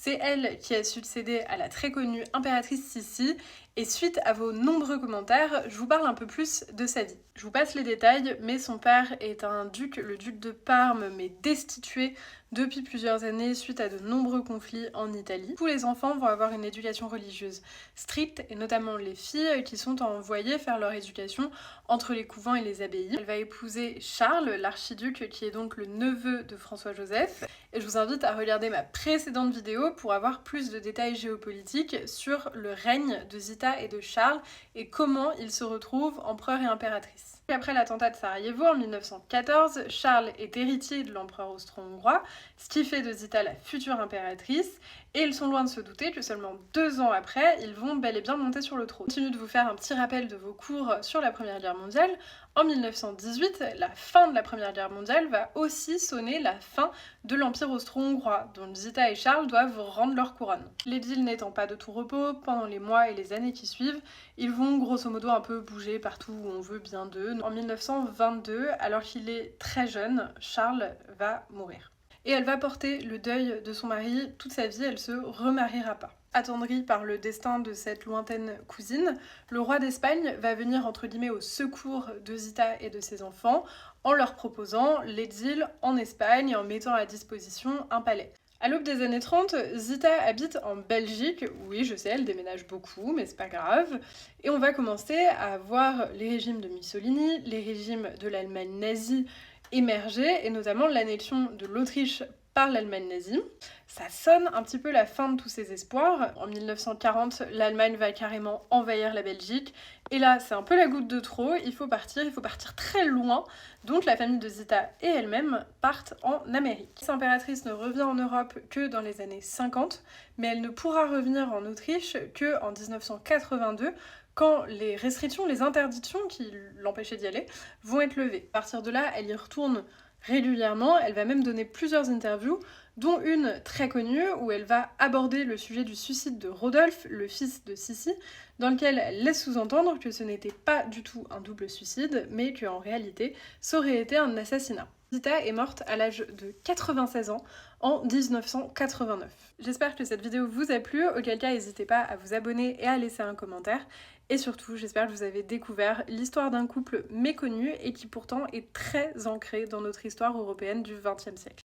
C'est elle qui a succédé à la très connue impératrice Sissi, et suite à vos nombreux commentaires, je vous parle un peu plus de sa vie. Je vous passe les détails, mais son père est un duc, le duc de Parme, mais destitué depuis plusieurs années suite à de nombreux conflits en Italie. Tous les enfants vont avoir une éducation religieuse stricte, et notamment les filles qui sont envoyées faire leur éducation entre les couvents et les abbayes. Elle va épouser Charles, l'archiduc, qui est donc le neveu de François-Joseph, et je vous invite à regarder ma précédente vidéo pour avoir plus de détails géopolitiques sur le règne de Zita et de Charles et comment ils se retrouvent empereur et impératrice. Après l'attentat de Sarajevo en 1914, Charles est héritier de l'empereur austro-hongrois, ce qui fait de Zita la future impératrice, et ils sont loin de se douter que seulement 2 ans après, ils vont bel et bien monter sur le trône. Je continue de vous faire un petit rappel de vos cours sur la Première Guerre mondiale. En 1918, la fin de la Première Guerre mondiale va aussi sonner la fin de l'Empire austro-hongrois, dont Zita et Charles doivent rendre leur couronne. L'édile n'étant pas de tout repos, pendant les mois et les années qui suivent, ils vont grosso modo un peu bouger partout où on veut bien d'eux. En 1922, alors qu'il est très jeune, Charles va mourir. Et elle va porter le deuil de son mari toute sa vie, elle se remariera pas. Attendrie par le destin de cette lointaine cousine, le roi d'Espagne va venir entre guillemets au secours de Zita et de ses enfants en leur proposant l'exil en Espagne et en mettant à disposition un palais. À l'aube des années 30, Zita habite en Belgique. Oui, je sais, elle déménage beaucoup, mais c'est pas grave. Et on va commencer à voir les régimes de Mussolini, les régimes de l'Allemagne nazie émerger, et notamment l'annexion de l'Autriche par l'Allemagne nazie. Ça sonne un petit peu la fin de tous ces espoirs. En 1940, l'Allemagne va carrément envahir la Belgique. Et là, c'est un peu la goutte de trop, il faut partir très loin. Donc la famille de Zita et elle-même partent en Amérique. Cette impératrice ne revient en Europe que dans les années 50, mais elle ne pourra revenir en Autriche que en 1982, quand les restrictions, les interdictions qui l'empêchaient d'y aller vont être levées. À partir de là, elle y retourne régulièrement, elle va même donner plusieurs interviews, dont une très connue où elle va aborder le sujet du suicide de Rodolphe, le fils de Sissi, dans lequel elle laisse sous-entendre que ce n'était pas du tout un double suicide, mais qu'en réalité, ça aurait été un assassinat. Zita est morte à l'âge de 96 ans en 1989. J'espère que cette vidéo vous a plu, auquel cas n'hésitez pas à vous abonner et à laisser un commentaire. Et surtout, j'espère que vous avez découvert l'histoire d'un couple méconnu et qui pourtant est très ancré dans notre histoire européenne du XXe siècle.